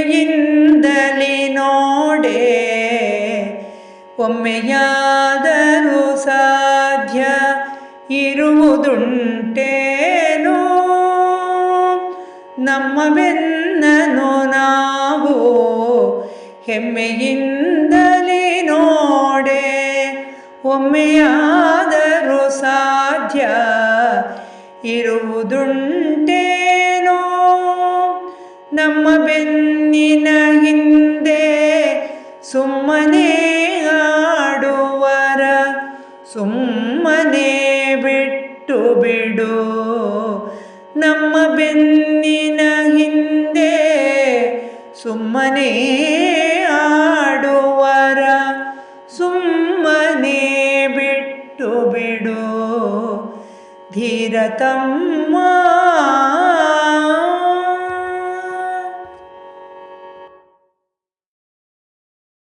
ಹೆಮ್ಮೆಯಿಂದಲೇ ನೋಡೆ ಒಮ್ಮೆಯಾದರೂ ಸಾಧ್ಯ ಇರುವುದುಂಟೇನೋ ನಮ್ಮ ಬೆನ್ನನ್ನು ನಾವು ಹೆಮ್ಮೆಯಿಂದಲೇ ನೋಡೆ ಒಮ್ಮೆಯಾದರೂ ಸಾಧ್ಯ ಇರುವುದುಂಟೇನೋ ನಮ್ಮ ಬೆನ್ನಿನ ಹಿಂದೆ ಸುಮ್ಮನೆ ಆಡುವರ ಸುಮ್ಮನೆ ಬಿಟ್ಟು ಬಿಡು ನಮ್ಮ ಬೆನ್ನಿನ ಹಿಂದೆ ಸುಮ್ಮನೆ ಆಡುವರ ಸುಮ್ಮನೆ ಬಿಟ್ಟು ಬಿಡು ಧೀರ ತಮ್ಮ